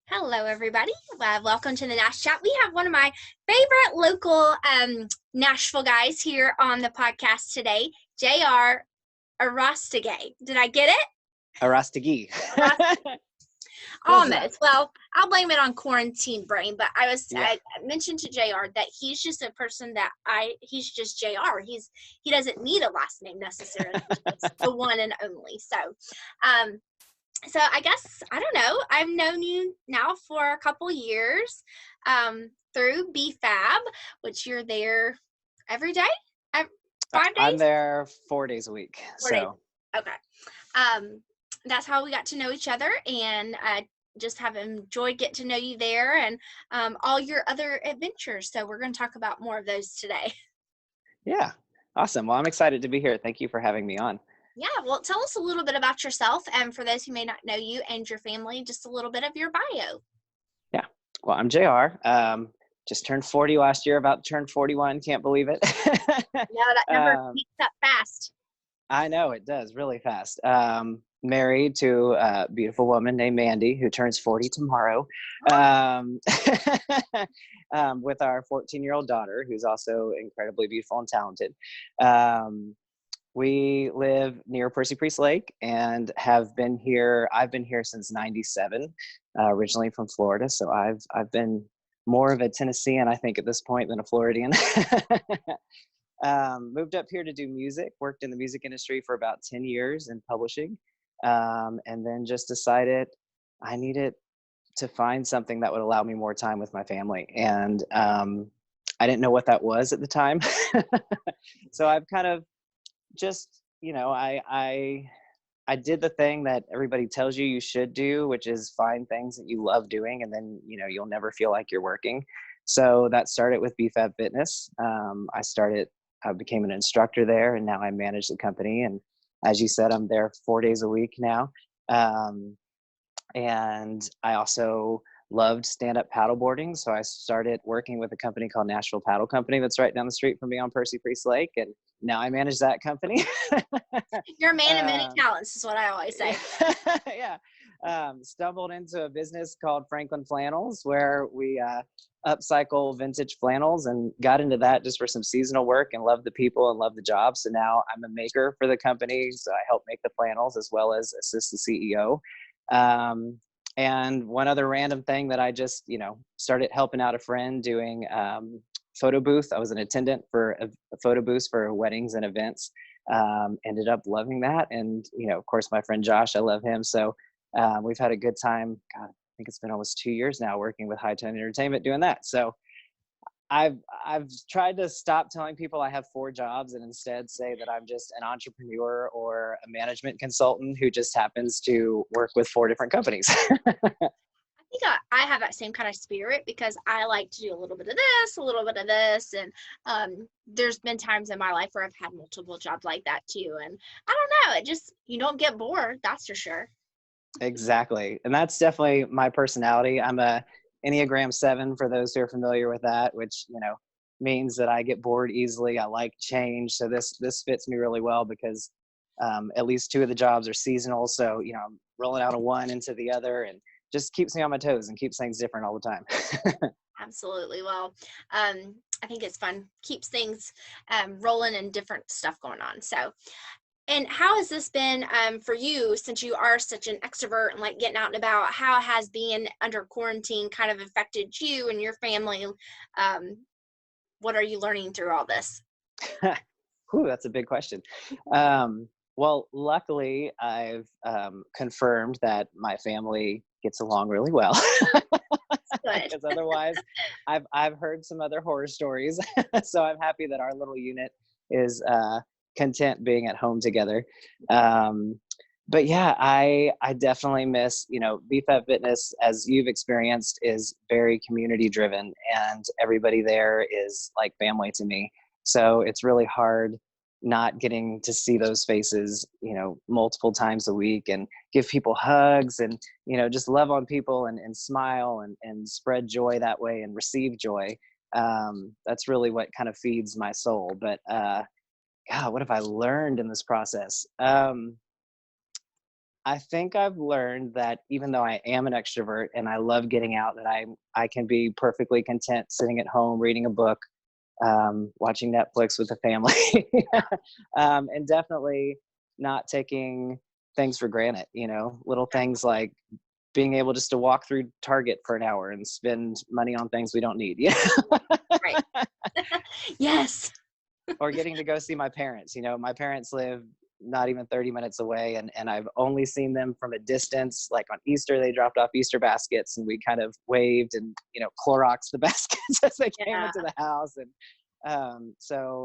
Hello, everybody. Welcome to the Nash Chat. We have one of my favorite local Nashville guys here on the podcast today, JR Arostegui. Did I get it? Arostegui. Almost. Well, I'll blame it on quarantine brain, but Yeah. I mentioned to JR that he's just a person that he's just JR. He doesn't need a last name necessarily. It's the one and only. So I guess, I don't know, I've known you now for a couple years through BFAB, which you're there every day? 5 days? I'm there 4 days a week. 4 days. Okay. That's how we got to know each other, and I just have enjoyed getting to know you there and all your other adventures. So we're going to talk about more of those today. Yeah. Awesome. Well, I'm excited to be here. Thank you for having me on. Yeah, well, tell us a little bit about yourself, and for those who may not know you and your family, just a little bit of your bio. Yeah. Well, I'm JR. Just turned 40 last year, about to turn 41. Can't believe it. No, that number peaks up fast. I know it does really fast. Married to a beautiful woman named Mandy, who turns 40 tomorrow, with our 14-year-old daughter, who's also incredibly beautiful and talented. We live near Percy Priest Lake and have been here. I've been here since '97, originally from Florida. So I've been more of a Tennessean, I think, at this point than a Floridian. Moved up here to do music, worked in the music industry for about 10 years in publishing, and then just decided I needed to find something that would allow me more time with my family. And I didn't know what that was at the time. So I've kind of just, I did the thing that everybody tells you should do, which is find things that you love doing, and then, you'll never feel like you're working. So that started with BFAB Fitness. I became an instructor there, and now I manage the company. And as you said, I'm there 4 days a week now. And I also loved stand-up paddleboarding. So I started working with a company called Nashville Paddle Company that's right down the street from me on Percy Priest Lake. And now I manage that company. You're a man of many talents is what I always say. Yeah. Stumbled into a business called Franklin Flannels, where we upcycle vintage flannels, and got into that just for some seasonal work, and love the people and love the job. So now I'm a maker for the company. So I help make the flannels as well as assist the CEO. And one other random thing that I just, started helping out a friend doing photo booth. I was an attendant for a photo booth for weddings and events. Ended up loving that. And, of course, my friend Josh, I love him. So we've had a good time. God, I think it's been almost 2 years now working with High Tone Entertainment doing that. So I've tried to stop telling people I have 4 jobs and instead say that I'm just an entrepreneur or a management consultant who just happens to work with 4 different companies. I think I have that same kind of spirit, because I like to do a little bit of this, a little bit of this. And there's been times in my life where I've had multiple jobs like that too. And I don't know, you don't get bored. That's for sure. Exactly. And that's definitely my personality. I'm a Enneagram 7, for those who are familiar with that, which, means that I get bored easily. I like change. So this fits me really well, because at least 2 of the jobs are seasonal. So, I'm rolling out of one into the other, and just keeps me on my toes and keeps things different all the time. Absolutely. Well, I think it's fun. Keeps things rolling and different stuff going on. So, and how has this been for you, since you are such an extrovert and like getting out and about? How has being under quarantine kind of affected you and your family? What are you learning through all this? Ooh, that's a big question. Well, luckily, I've confirmed that my family gets along really well. Because otherwise, I've heard some other horror stories. So I'm happy that our little unit is content being at home together. But yeah, I definitely miss, BFAB Fitness, as you've experienced, is very community driven, and everybody there is like family to me. So it's really hard not getting to see those faces, multiple times a week, and give people hugs, and, just love on people, and smile, and spread joy that way, and receive joy. That's really what kind of feeds my soul. But God, what have I learned in this process? I think I've learned that even though I am an extrovert and I love getting out, that I can be perfectly content sitting at home reading a book, watching Netflix with the family, and definitely not taking things for granted. Little things like being able just to walk through Target for an hour and spend money on things we don't need. Yeah. Right. Yes. Or getting to go see my parents. My parents live not even 30 minutes away, and I've only seen them from a distance. Like on Easter, they dropped off Easter baskets and we kind of waved and, Clorox the baskets as they came Yeah. into the house.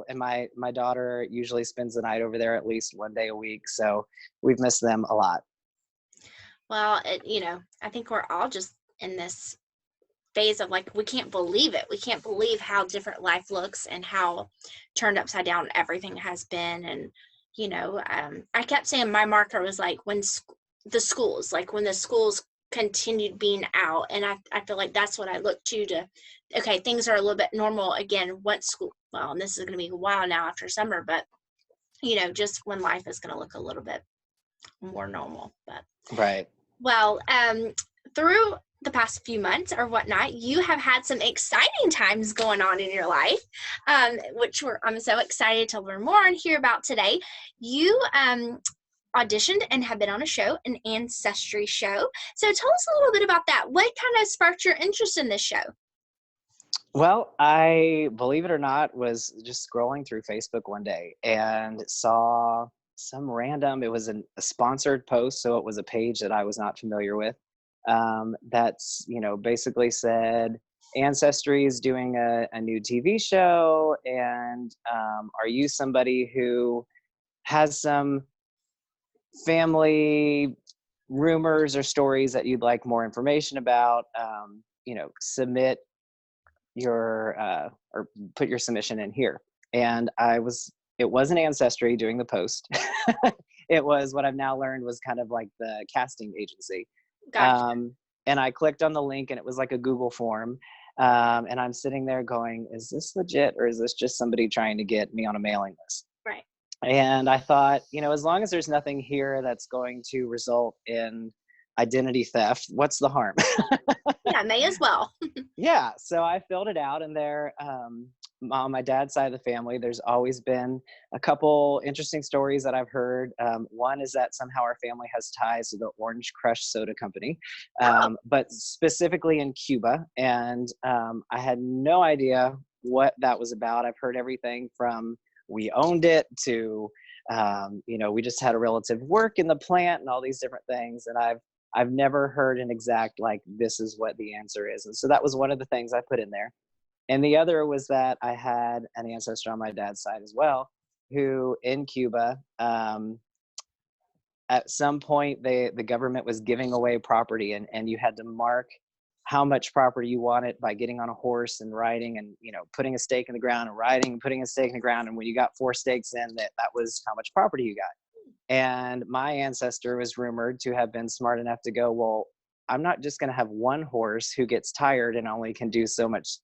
And my daughter usually spends the night over there at least one day a week. So we've missed them a lot. Well, I think we're all just in this phase of like, we can't believe it. We can't believe how different life looks and how turned upside down everything has been. And, I kept saying my marker was like when the schools continued being out. And I feel like that's what I look to, okay, things are a little bit normal again once school, well, and this is going to be a while now after summer, but, just when life is going to look a little bit more normal. But Right. well, through the past few months or whatnot, you have had some exciting times going on in your life, which I'm so excited to learn more and hear about today. You auditioned and have been on a show, an Ancestry show. So tell us a little bit about that. What kind of sparked your interest in this show? Well, I, believe it or not, was just scrolling through Facebook one day and saw it was a sponsored post. So it was a page that I was not familiar with. That's, basically said, Ancestry is doing a new TV show. And are you somebody who has some family rumors or stories that you'd like more information about? Submit your or put your submission in here. And it wasn't Ancestry doing the post. It was what I've now learned was kind of like the casting agency. Gotcha. And I clicked on the link and it was like a Google form. And I'm sitting there going, is this legit or is this just somebody trying to get me on a mailing list? Right. And I thought, as long as there's nothing here that's going to result in identity theft, what's the harm? Yeah, may as well. Yeah, so I filled it out, and there, on my dad's side of the family, there's always been a couple interesting stories that I've heard. One is that somehow our family has ties to the Orange Crush Soda Company, but specifically in Cuba, and I had no idea what that was about. I've heard everything from we owned it to, we just had a relative work in the plant and all these different things, and I've never heard an exact, like, this is what the answer is. And so that was one of the things I put in there. And the other was that I had an ancestor on my dad's side as well, who in Cuba, at some point, the government was giving away property and you had to mark how much property you wanted by getting on a horse and riding and, putting a stake in the ground and riding and putting a stake in the ground. And when you got 4 stakes in, that was how much property you got. And my ancestor was rumored to have been smart enough to go, well, I'm not just going to have one horse who gets tired and only can do so much,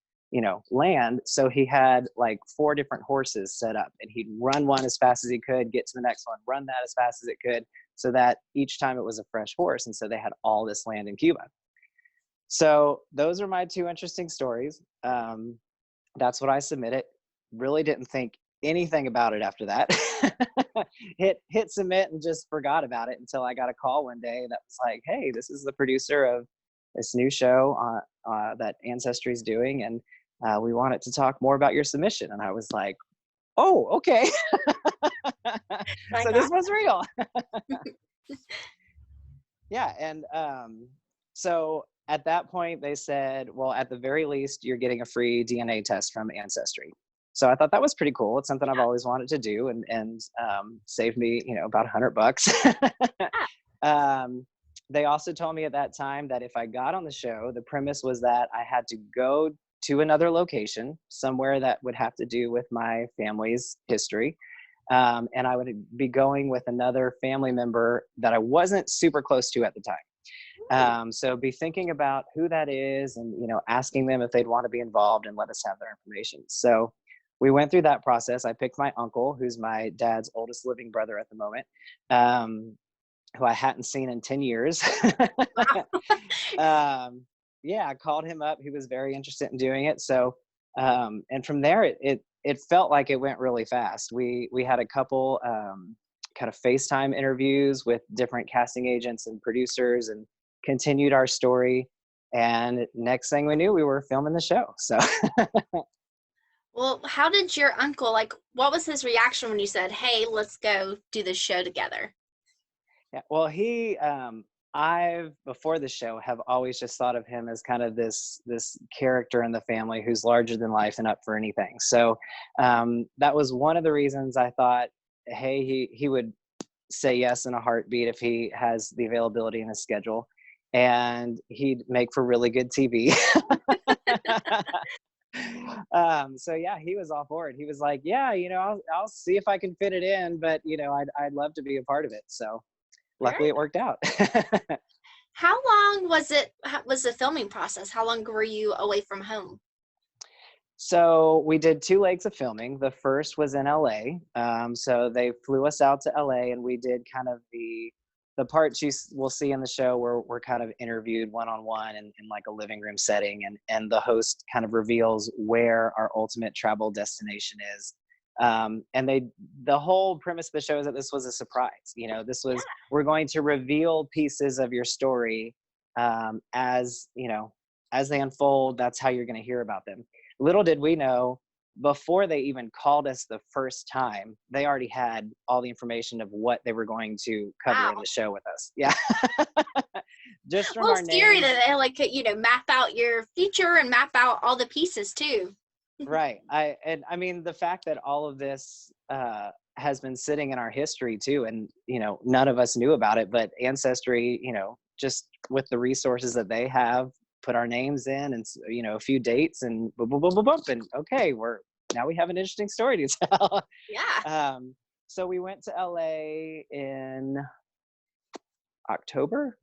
land. So he had like 4 different horses set up and he'd run one as fast as he could, get to the next one, run that as fast as it could, so that each time it was a fresh horse. And so they had all this land in Cuba. So those are my 2 interesting stories. That's what I submitted. Really didn't think anything about it after that. hit submit and just forgot about it until I got a call one day that was like, hey, this is the producer of this new show that Ancestry is doing, and we wanted to talk more about your submission. And I was like, oh, okay. So this was real. Yeah. And so at that point they said, well, at the very least, you're getting a free DNA test from Ancestry. So I thought that was pretty cool. It's something I've always wanted to do, and saved me, about $100. They also told me at that time that if I got on the show, the premise was that I had to go to another location, somewhere that would have to do with my family's history. And I would be going with another family member that I wasn't super close to at the time. So be thinking about who that is and, asking them if they'd want to be involved and let us have their information. So we went through that process. I picked my uncle, who's my dad's oldest living brother at the moment. who I hadn't seen in 10 years. Yeah, I called him up. He was very interested in doing it. So, and from there, it felt like it went really fast. We had a couple kind of FaceTime interviews with different casting agents and producers, and continued our story. And next thing we knew, we were filming the show. So, Well, how did your uncle, like, what was his reaction when you said, "Hey, let's go do this show together"? yeah, well, I've before the show have always just thought of him as kind of this character in the family who's larger than life and up for anything. So that was one of the reasons I thought, hey, he would say yes in a heartbeat if he has the availability in his schedule, and he'd make for really good TV. So yeah, he was all for it. He was like, yeah, I'll see if I can fit it in, but I'd love to be a part of it. So luckily Very it worked out. How long was the filming process? How long were you away from home? So we did 2 legs of filming. The first was in LA. So they flew us out to LA, and we did kind of the parts will see in the show where we're kind of interviewed one-on-one in like a living room setting, and the host kind of reveals where our ultimate travel destination is. And the whole premise of the show is that this was a surprise. We're going to reveal pieces of your story, as they unfold. That's how you're going to hear about them. Little did we know, before they even called us the first time, they already had all the information of what they were going to cover in the show with us. Yeah. Just from our scary names. that they like map out your future and map out all the pieces too. Right. I mean, the fact that all of this has been sitting in our history too, and none of us knew about it, but Ancestry, just with the resources that they have, put our names in, and a few dates, and boom, boom, boom, boom, boom, and okay, now we have an interesting story to tell. Yeah. So we went to LA in October.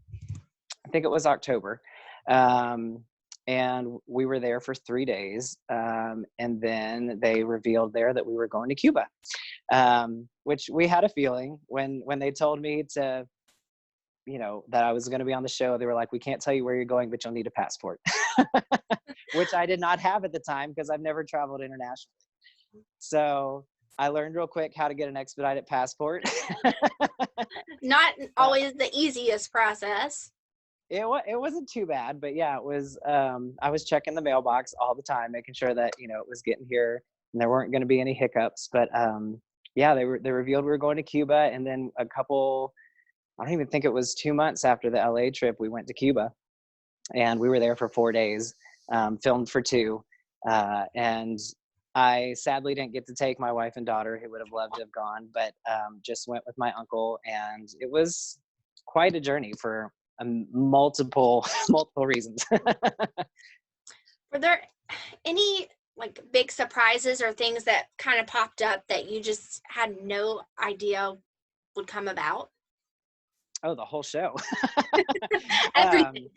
I think it was October. And we were there for 3 days. And then they revealed there that we were going to Cuba, which we had a feeling when they told me that I was going to be on the show. They were like, we can't tell you where you're going, but you'll need a passport, which I did not have at the time because I've never traveled internationally. So I learned real quick how to get an expedited passport. Not always the easiest process. It wasn't too bad, but yeah, it was. I was checking the mailbox all the time, making sure that it was getting here and there weren't going to be any hiccups. But yeah, they revealed we were going to Cuba, and then I don't even think it was 2 months after the LA trip, we went to Cuba, and we were there for 4 days, filmed for 2, and I sadly didn't get to take my wife and daughter, who would have loved to have gone, but just went with my uncle, and it was quite a journey for multiple reasons. Were there any like big surprises or things that kind of popped up that you just had no idea would come about? Oh, the whole show. Everything.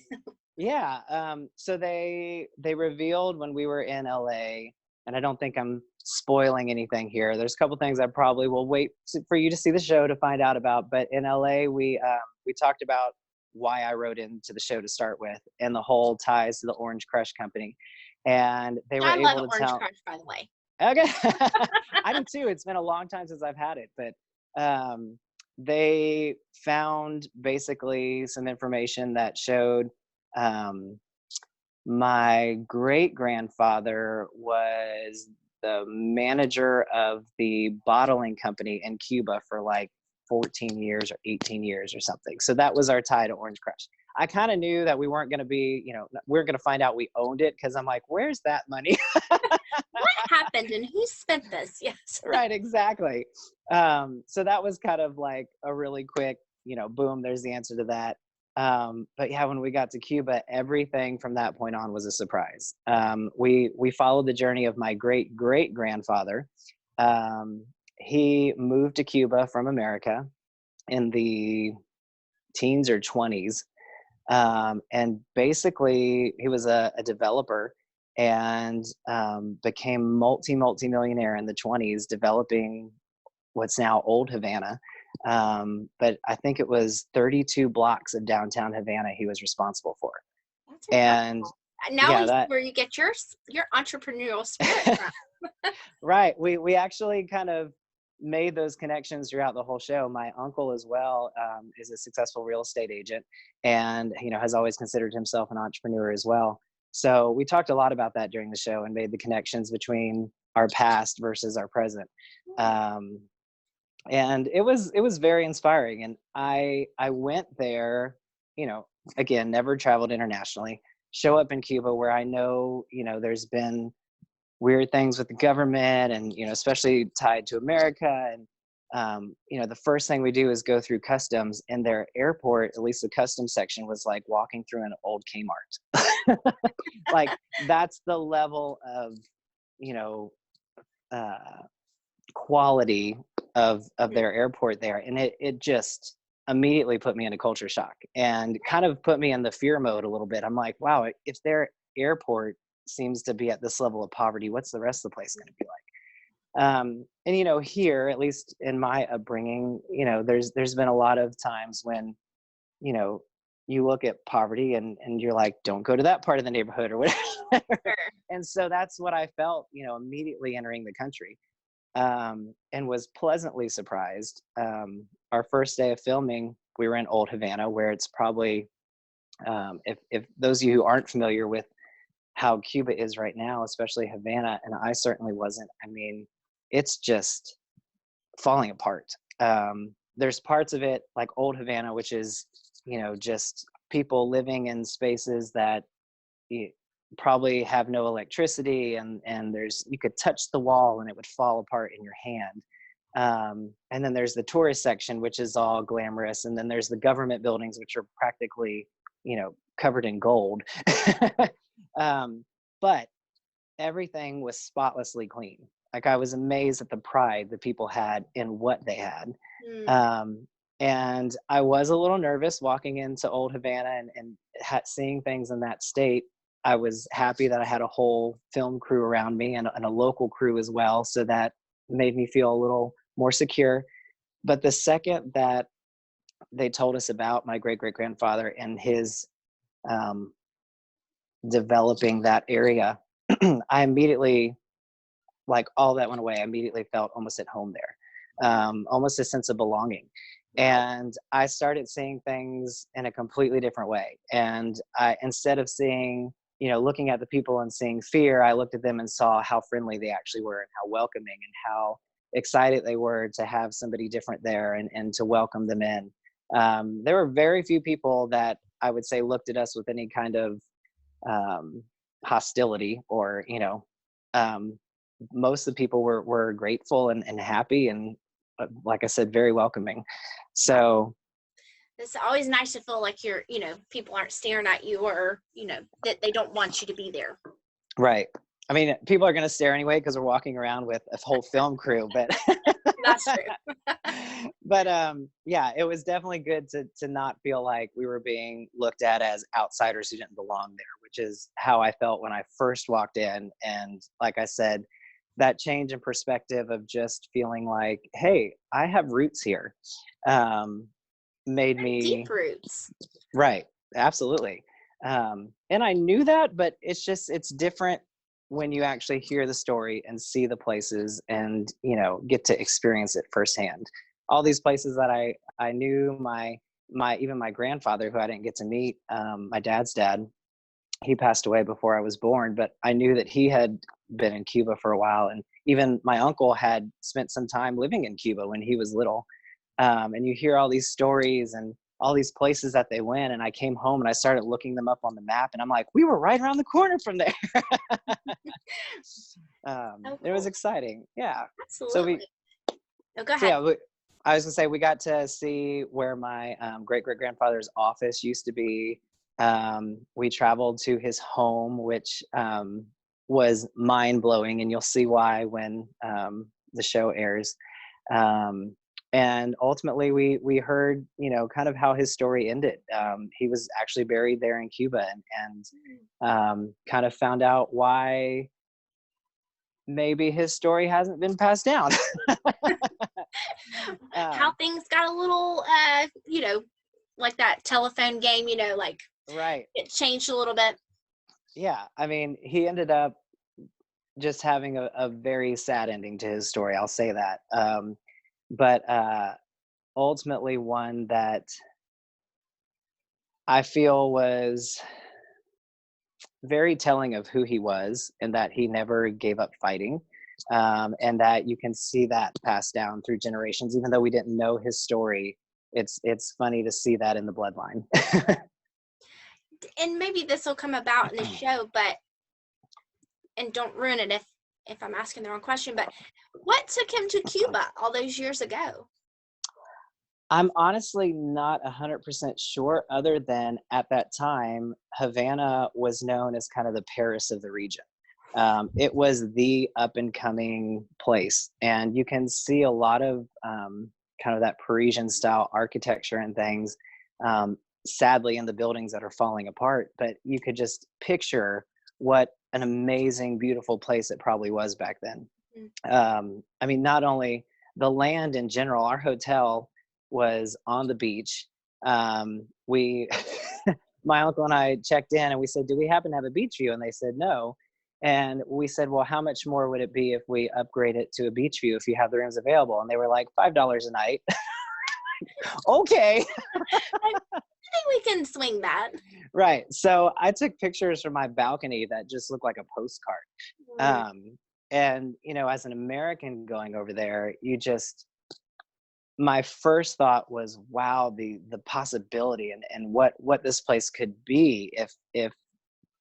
Yeah. So they revealed when we were in LA, and I don't think I'm spoiling anything here. There's a couple things I probably will wait for you to see the show to find out about. But in LA, we talked about why I wrote into the show to start with, and the whole ties to the Orange Crush Company. And they were able to Orange tell. Crush, by the way. Okay. I do too. It's been a long time since I've had it, but they found basically some information that showed my great grandfather was the manager of the bottling company in Cuba for like 14 years or 18 years or something. So that was our tie to Orange Crush. I kind of knew that we weren't going to be, we we're going to find out we owned it, because I'm like, where's that money? What happened and who spent this? Yes. Right, exactly. So that was kind of like a really quick, boom, there's the answer to that. But yeah, when we got to Cuba, everything from that point on was a surprise. We followed the journey of my great great grandfather. He moved to Cuba from America in the teens or 20s. And basically he was a developer, and became multi-millionaire in the 20s, developing what's now Old Havana. But I think it was 32 blocks of downtown Havana he was responsible for. That's And now yeah, we see that where you get your entrepreneurial spirit from. right. We actually kind of made those connections throughout the whole show. My uncle as well is a successful real estate agent, and has always considered himself an entrepreneur as well. So we talked a lot about that during the show and made the connections between our past versus our present. Um, and it was very inspiring. And I went there, again, never traveled internationally. Show up in Cuba where I know there's been weird things with the government, and especially tied to America. And the first thing we do is go through customs, and their airport, at least the customs section, was like walking through an old Kmart. Like, that's the level of uh, quality of their airport there. And it just immediately put me into culture shock and kind of put me in the fear mode a little bit. I'm like, wow, if their airport seems to be at this level of poverty, what's the rest of the place going to be like? And here, at least in my upbringing, there's been a lot of times when you look at poverty and you're like, don't go to that part of the neighborhood or whatever. Sure. And so that's what I felt immediately entering the country, and was pleasantly surprised. Our first day of filming, we were in Old Havana, where it's probably, if those of you who aren't familiar with how Cuba is right now, especially Havana, and I certainly wasn't, I mean, it's just falling apart. There's parts of it like Old Havana, which is, just people living in spaces that probably have no electricity, and you could touch the wall and it would fall apart in your hand. And then there's the tourist section, which is all glamorous, and then there's the government buildings, which are practically covered in gold. But everything was spotlessly clean. Like, I was amazed at the pride that people had in what they had. And I was a little nervous walking into Old Havana and seeing things in that state. I was happy that I had a whole film crew around me, and a local crew as well. So that made me feel a little more secure. But the second that they told us about my great-great-grandfather and his developing that area, I immediately, like, all that went away. I immediately felt almost at home there, almost a sense of belonging. And I started seeing things in a completely different way. And instead of seeing, looking at the people and seeing fear, I looked at them and saw how friendly they actually were, and how welcoming, and how excited they were to have somebody different there, and to welcome them in. There were very few people that I would say looked at us with any kind of hostility, or most of the people were grateful and happy, and like I said, very welcoming. So it's always nice to feel like people aren't staring at you, or that they don't want you to be there. Right. I mean, people are going to stare anyway because we're walking around with a whole film crew, but that's true. But yeah, it was definitely good to not feel like we were being looked at as outsiders who didn't belong there, which is how I felt when I first walked in. And like I said, that change in perspective of just feeling like, hey, I have roots here, made me deep roots. Right. Absolutely. And I knew that, but it's different when you actually hear the story and see the places and, get to experience it firsthand. All these places that I knew, even my grandfather, who I didn't get to meet, my dad's dad, he passed away before I was born, but I knew that he had been in Cuba for a while. And even my uncle had spent some time living in Cuba when he was little. And you hear all these stories and all these places that they went. And I came home and I started looking them up on the map, and I'm like, we were right around the corner from there. Cool. It was exciting. Yeah. Absolutely. Go ahead. So yeah, I was gonna say, we got to see where my great-great-grandfather's office used to be. We traveled to his home, which was mind-blowing, and you'll see why when the show airs. And ultimately we heard, kind of how his story ended. He was actually buried there in Cuba, and kind of found out why maybe his story hasn't been passed down. how things got a little, like that telephone game, like right. it changed a little bit. Yeah. I mean, he ended up just having a very sad ending to his story. I'll say that. But ultimately one that I feel was very telling of who he was, and that he never gave up fighting. And that you can see that passed down through generations, even though we didn't know his story. It's funny to see that in the bloodline. And maybe this will come about in the show, and don't ruin it if I'm asking the wrong question, but what took him to Cuba all those years ago? I'm honestly not 100% sure, other than at that time, Havana was known as kind of the Paris of the region. It was the up and coming place. And you can see a lot of kind of that Parisian style architecture and things, sadly, in the buildings that are falling apart. But you could just picture what an amazing, beautiful place it probably was back then. I mean, not only the land in general, our hotel was on the beach. We, my uncle and I checked in and we said, do we happen to have a beach view? And they said, no. And we said, well, how much more would it be if we upgrade it to a beach view if you have the rooms available? And they were like, $5 a night. Okay. I think we can swing that. Right. So I took pictures from my balcony that just looked like a postcard. And, as an American going over there, my first thought was, wow, the possibility and what this place could be if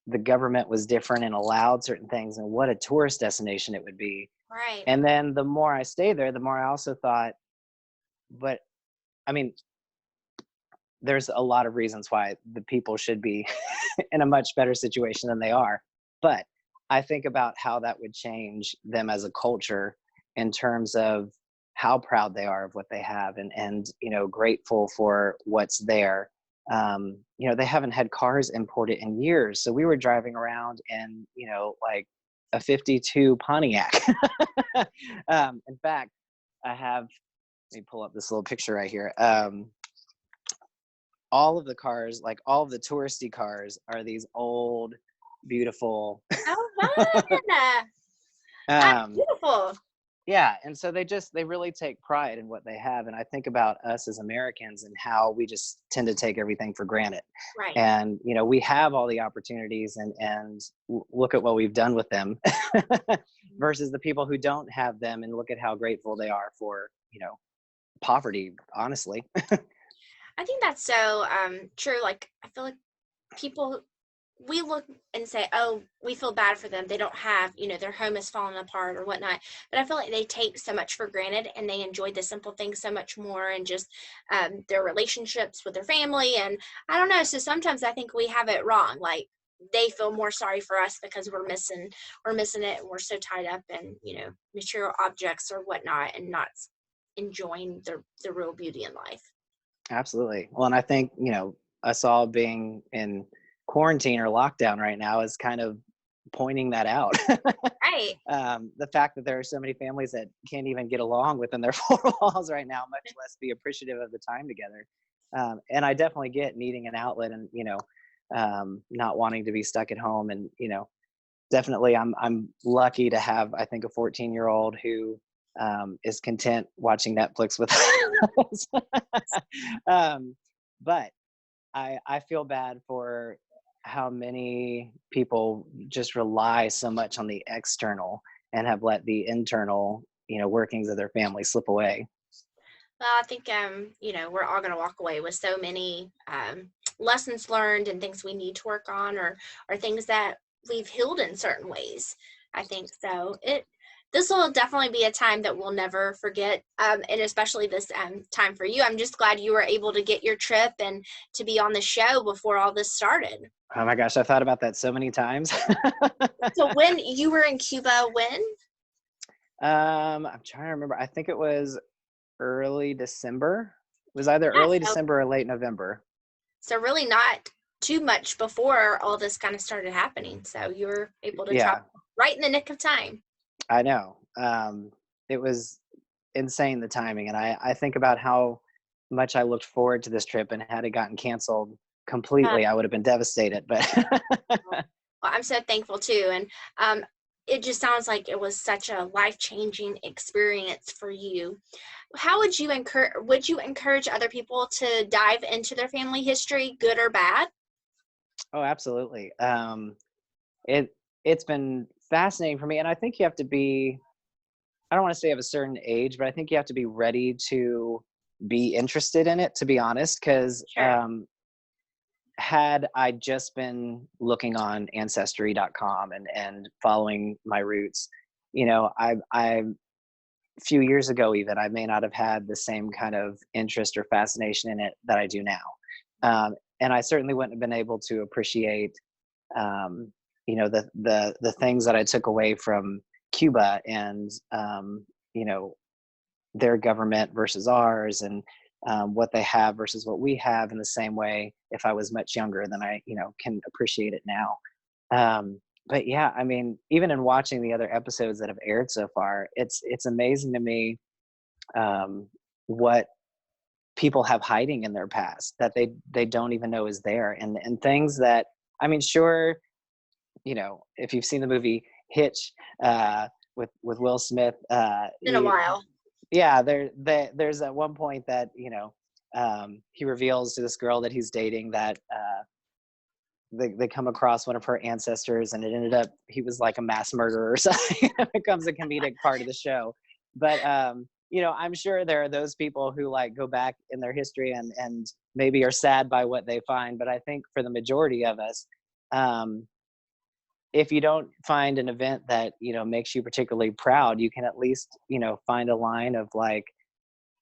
the government was different and allowed certain things, and what a tourist destination it would be. Right. And then the more I stayed there, the more I also thought, but I mean, there's a lot of reasons why the people should be in a much better situation than they are. But I think about how that would change them as a culture in terms of how proud they are of what they have, and grateful for what's there. They haven't had cars imported in years, so we were driving around in like a 52 Pontiac. In fact, let me pull up this little picture right here. All of the cars, like all of the touristy cars, are these old, beautiful. Oh, fun! That's beautiful. Yeah, and so they really take pride in what they have. And I think about us as Americans and how we just tend to take everything for granted. Right. And we have all the opportunities, and look at what we've done with them, versus the people who don't have them, and look at how grateful they are for poverty, honestly. I think that's so true. Like, I feel like people, we look and say, oh, we feel bad for them. They don't have, their home is falling apart or whatnot. But I feel like they take so much for granted, and they enjoy the simple things so much more, and just their relationships with their family. And I don't know. So sometimes I think we have it wrong. Like, they feel more sorry for us because we're missing it, and we're so tied up in, material objects or whatnot, and not enjoying the real beauty in life. Absolutely. Well, and I think, us all being in quarantine or lockdown right now is kind of pointing that out. Right. The fact that there are so many families that can't even get along within their four walls right now, much less be appreciative of the time together. And I definitely get needing an outlet, and, not wanting to be stuck at home. And, definitely I'm lucky to have, I think, a 14-year-old who is content watching Netflix with us. But I feel bad for how many people just rely so much on the external and have let the internal, workings of their family slip away. Well, I think, we're all going to walk away with so many lessons learned, and things we need to work on, or things that we've healed in certain ways. I think so. This will definitely be a time that we'll never forget, and especially this time for you. I'm just glad you were able to get your trip and to be on the show before all this started. Oh my gosh, I thought about that so many times. So when you were in Cuba, when? I'm trying to remember. I think it was early December. It was either early December or late November. So really not too much before all this kind of started happening. So you were able to travel right in the nick of time. I know. It was insane, the timing. And I think about how much I looked forward to this trip, and had it gotten canceled Uh, completely, I would have been devastated. But well, I'm so thankful too. And it just sounds like it was such a life-changing experience for you. How would you encourage other people to dive into their family history, good or bad? oh, absolutely. It it's been fascinating for me, and I think you have to be, I don't want to say of a certain age, but I think you have to be ready to be interested in it, to be honest, because Sure. had I just been looking on Ancestry.com and following my roots, I a few years ago, even, I may not have had the same kind of interest or fascination in it that I do now. And I certainly wouldn't have been able to appreciate, um, the things that I took away from Cuba, and you know, their government versus ours, and what they have versus what we have, in the same way, if I was much younger, than I, can appreciate it now. But yeah, I mean, even in watching the other episodes that have aired so far, it's amazing to me, um, what people have hiding in their past that they don't even know is there, and things that, I mean, sure, if you've seen the movie Hitch, with Will Smith, In a while. yeah, there's at one point that, he reveals to this girl that he's dating that, they come across one of her ancestors, and it ended up he was like a mass murderer or something. It becomes a comedic part of the show. But I'm sure there are those people who like go back in their history, and maybe are sad by what they find. But I think for the majority of us, um, if you don't find an event that, makes you particularly proud, you can at least, find a line of like,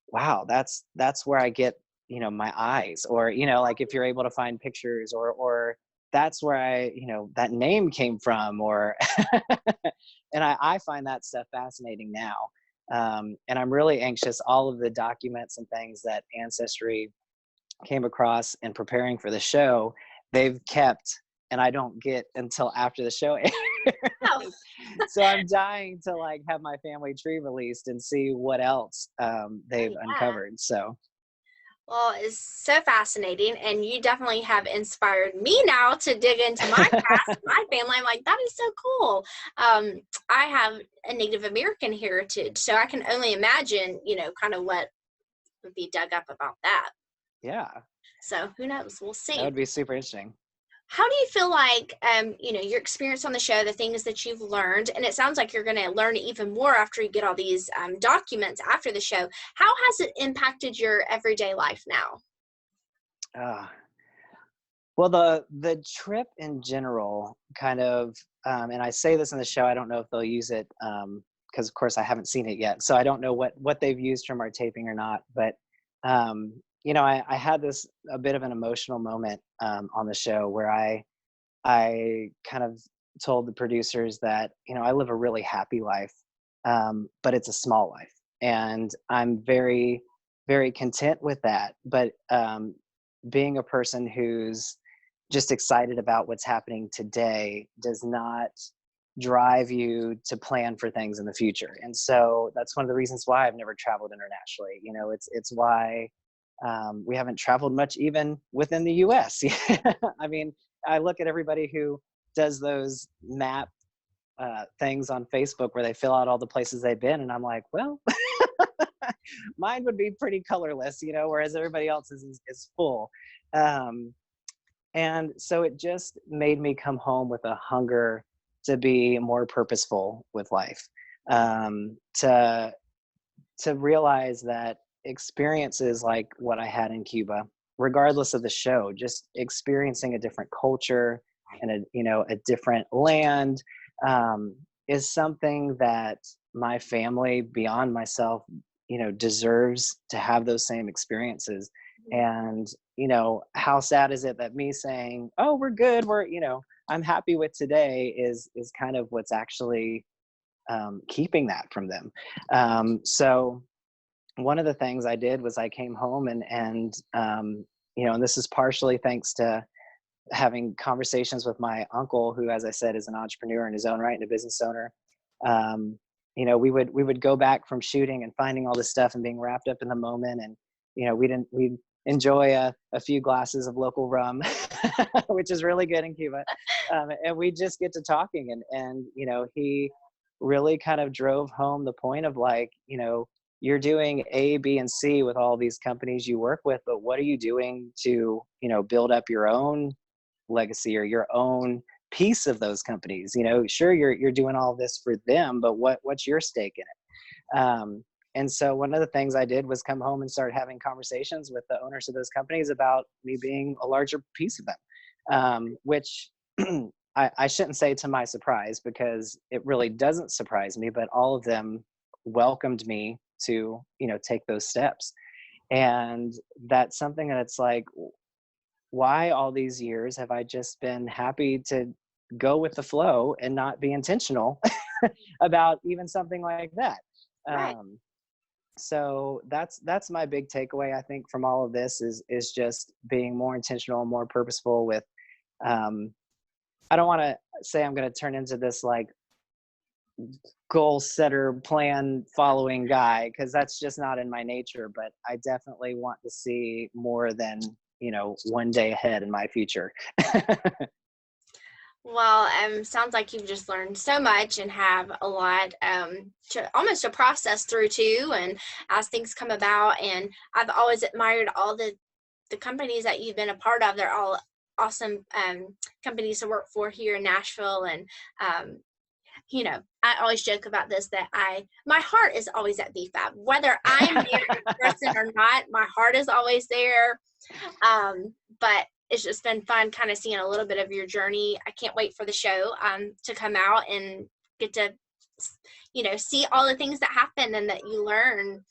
wow, that's where I get, my eyes, or, like, if you're able to find pictures, or that's where I, that name came from, or and I find that stuff fascinating now. And I'm really anxious, all of the documents and things that Ancestry came across in preparing for the show, they've kept, and I don't get until after the show Oh, airs. So I'm dying to like have my family tree released and see what else, oh they've yeah. uncovered. So Well, it's so fascinating, and you definitely have inspired me now to dig into my past, my family. I'm like, that is so cool. I have a Native American heritage, so I can only imagine, kind of what would be dug up about that. yeah, So who knows? We'll that see. would be super interesting. How do you feel like, your experience on the show, the things that you've learned, and it sounds like you're going to learn even more after you get all these documents after the show. How has it impacted your everyday life now? uh, well, the trip in general kind of, and I say this in the show, I don't know if they'll use it, because of course I haven't seen it yet, so I don't know what they've used from our taping or not. But I had this a bit of an emotional moment, on the show, where I kind of told the producers that, I live a really happy life, but it's a small life, and I'm very, very content with that. But being a person who's just excited about what's happening today does not drive you to plan for things in the future. And so that's one of the reasons why I've never traveled internationally. It's why, we haven't traveled much even within the US. I mean, I look at everybody who does those map, things on Facebook where they fill out all the places they've been, and I'm like, well, mine would be pretty colorless, whereas everybody else is full. Um, and so it just made me come home with a hunger to be more purposeful with life, to realize that experiences like what I had in Cuba, regardless of the show, just experiencing a different culture and a different land, is something that my family, beyond myself, deserves to have those same experiences. And how sad is it that me saying, "Oh, we're good, I'm happy with today," is kind of what's actually, keeping that from them. So one of the things I did was I came home, and this is partially thanks to having conversations with my uncle, who, as I said, is an entrepreneur in his own right and a business owner. Um, we would go back from shooting and finding all this stuff and being wrapped up in the moment. And, we'd enjoy a few glasses of local rum, which is really good in Cuba. And we just get to talking, and he really kind of drove home the point of like, you're doing A, B, and C with all these companies you work with, but what are you doing to, build up your own legacy or your own piece of those companies? Sure, you're doing all this for them, but what's your stake in it? And so one of the things I did was come home and start having conversations with the owners of those companies about me being a larger piece of them, which I shouldn't say to my surprise, because it really doesn't surprise me, but all of them welcomed me to, take those steps. And that's something that it's like, why all these years have I just been happy to go with the flow and not be intentional about even something like that? Right. So that's my big takeaway, I think, from all of this is just being more intentional and more purposeful with, I don't want to say I'm going to turn into this like goal setter, plan following guy, because that's just not in my nature, but I definitely want to see more than, one day ahead in my future. Well, sounds like you've just learned so much and have a lot almost to process through too, and as things come about. And I've always admired all the companies that you've been a part of. They're all awesome companies to work for here in Nashville. And I always joke about this, that my heart is always at BFAB, whether I'm there in person or not. My heart is always there. But it's just been fun kind of seeing a little bit of your journey. I can't wait for the show to come out and get to, see all the things that happen and that you learn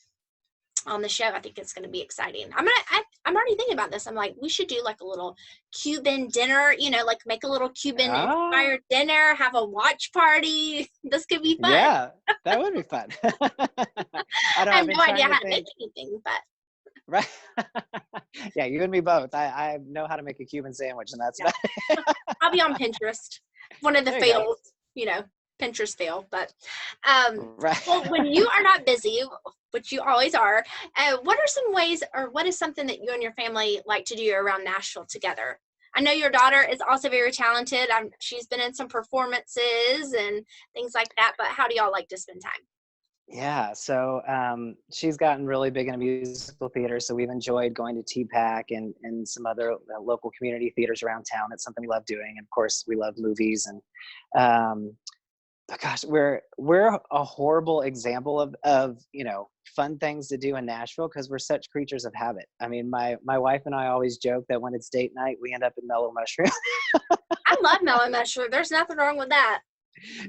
on the show. I think it's going to be exciting. I'm already thinking about this. I'm like, we should do like a little Cuban dinner, like make a little Cuban inspired dinner, have a watch party. This could be fun. Yeah, that would be fun. I have no idea how to make anything, but. Right. Yeah, you and me both. I know how to make a Cuban sandwich, and that's about it. I'll be on Pinterest. One of the fails, Pinterest fail. But right. Well, when you are not busy, which you always are, what are some ways, or what is something that you and your family like to do around Nashville together? I know your daughter is also very talented. She's been in some performances and things like that, but how do y'all like to spend time? Yeah, so she's gotten really big into musical theater, so we've enjoyed going to TPAC and some other local community theaters around town. It's something we love doing. And of course, we love movies. And but gosh, we're a horrible example of fun things to do in Nashville, because we're such creatures of habit. I mean, my wife and I always joke that when it's date night, we end up in Mellow Mushroom. I love Mellow Mushroom. There's nothing wrong with that.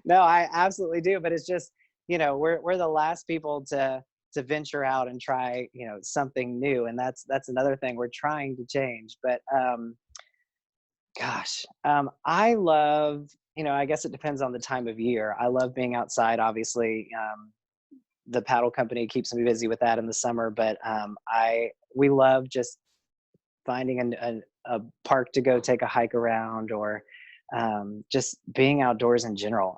No, I absolutely do. But it's just, we're the last people to venture out and try, something new. And that's another thing we're trying to change. But I love, I guess it depends on the time of year. I love being outside, obviously. The paddle company keeps me busy with that in the summer, but we love just finding a park to go take a hike around, or just being outdoors in general.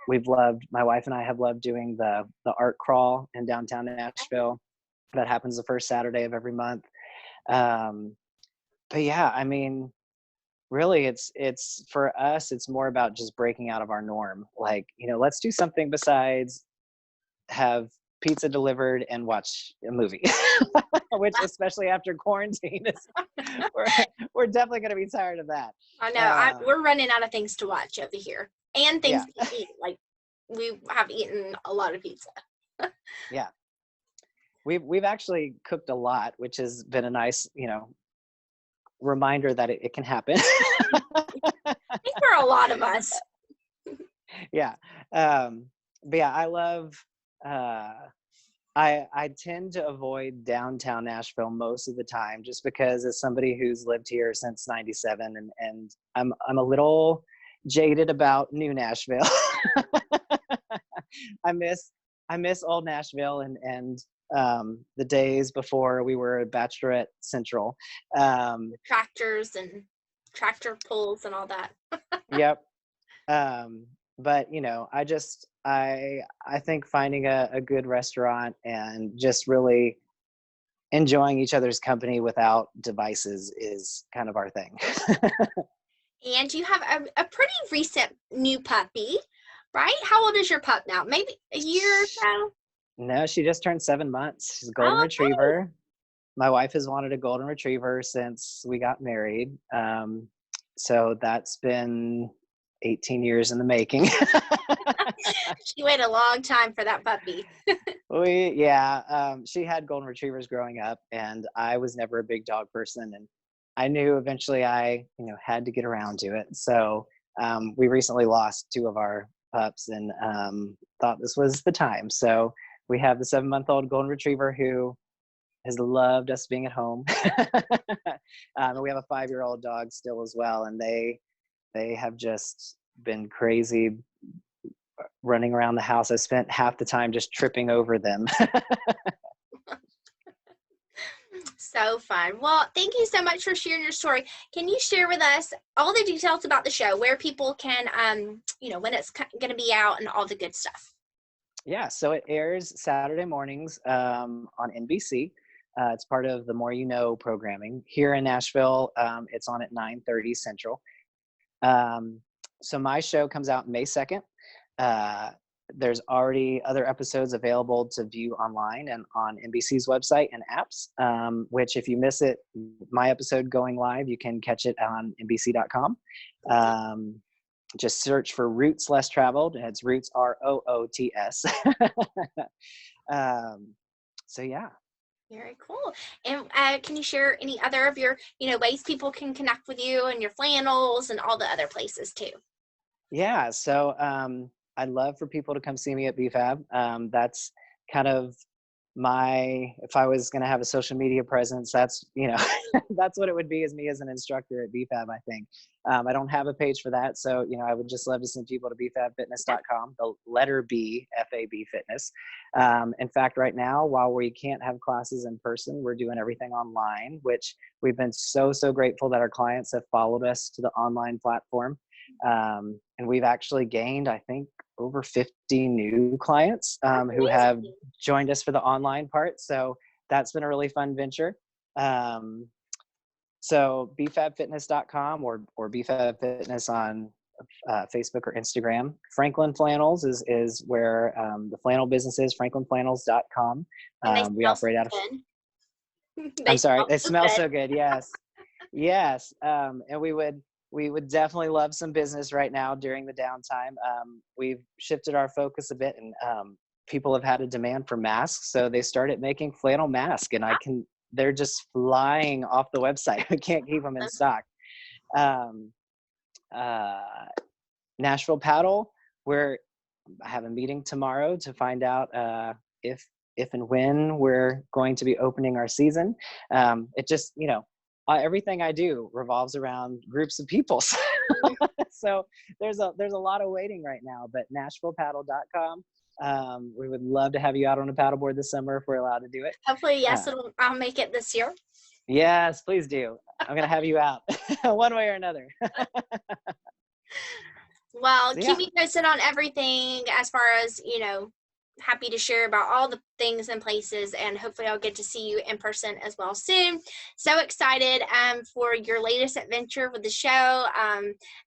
My wife and I have loved doing the art crawl in downtown Nashville. That happens the first Saturday of every month. But yeah, I mean, really it's for us, it's more about just breaking out of our norm. Like, let's do something besides have pizza delivered and watch a movie, which especially after quarantine we're definitely going to be tired of that. I know. We're running out of things to watch over here, and things to eat. Like, we have eaten a lot of pizza. Yeah, we've actually cooked a lot, which has been a nice reminder that it can happen. I think for a lot of us. Yeah. But yeah, I love I tend to avoid downtown Nashville most of the time, just because as somebody who's lived here since '97, and I'm a little jaded about new Nashville. I miss old Nashville and the days before we were at Bachelorette Central. Tractors and tractor pulls and all that. Yep. but I think finding a good restaurant and just really enjoying each other's company without devices is kind of our thing. And you have a pretty recent new puppy, right? How old is your pup now? Maybe a year or so? No, she just turned 7 months. She's a golden Oh, okay. retriever. My wife has wanted a golden retriever since we got married. So that's been 18 years in the making. She waited a long time for that puppy. She had golden retrievers growing up, and I was never a big dog person, and I knew eventually I had to get around to it. So we recently lost two of our pups, and thought this was the time. So we have the 7-month-old golden retriever who has loved us being at home. And we have a 5-year-old dog still as well, and they have just been crazy running around the house. I spent half the time just tripping over them. So fun. Well, thank you so much for sharing your story. Can you share with us all the details about the show, where people can, when it's going to be out and all the good stuff? Yeah, so it airs Saturday mornings on NBC. It's part of the More You Know programming. Here in Nashville, it's on at 9:30 Central. So my show comes out May 2nd. There's already other episodes available to view online and on NBC's website and apps, which if you miss it, my episode going live, you can catch it on NBC.com. Just search for Roots Less Traveled, and it's Roots, ROOTS. So yeah. Very cool. And can you share any other of your, ways people can connect with you and your flannels and all the other places too? Yeah, so I'd love for people to come see me at BFAB. That's kind of if I was going to have a social media presence, that's, that's what it would be, as me as an instructor at BFAB, I think. I don't have a page for that. So, I would just love to send people to bfabfitness.com, the letter B, FAB Fitness. In fact, right now, while we can't have classes in person, we're doing everything online, which we've been so, so grateful that our clients have followed us to the online platform. And we've actually gained, I think, over 50 new clients who have joined us for the online part. So that's been a really fun venture. So bfabfitness.com or bfab fitness on Facebook or Instagram. Franklin Flannels is where the flannel business is, franklinflannels.com. We operate out of, I'm sorry, they smell so good. Yes. Yes. And we would definitely love some business right now during the downtime. We've shifted our focus a bit, and people have had a demand for masks. So they started making flannel masks, and they're just flying off the website. We can't keep them in stock. Nashville Paddle, I have a meeting tomorrow to find out if and when we're going to be opening our season. It just, everything I do revolves around groups of people. So there's a lot of waiting right now, but NashvillePaddle.com. We would love to have you out on a paddleboard this summer if we're allowed to do it. Hopefully, yes, I'll make it this year. Yes, please do. I'm going to have you out one way or another. Well, keep me posted on everything as far as, happy to share about all the things and places, and hopefully I'll get to see you in person as well soon. So excited for your latest adventure with the show,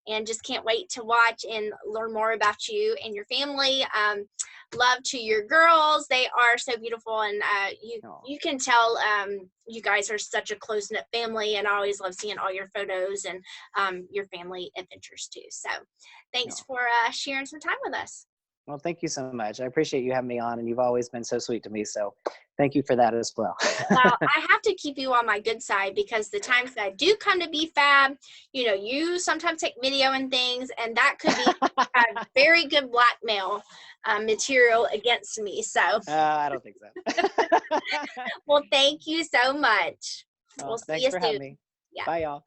and just can't wait to watch and learn more about you and your family. Love to your girls. They are so beautiful, and you can tell you guys are such a close-knit family, and I always love seeing all your photos and your family adventures too. So thanks for sharing some time with us. Well, thank you so much. I appreciate you having me on, and you've always been so sweet to me. So thank you for that as well. Well, I have to keep you on my good side, because the times that I do come to BFAB, you sometimes take video and things, and that could be a very good blackmail material against me. So I don't think so. Well, thank you so much. We'll see you soon. Thanks for having me. Yeah. Bye, y'all.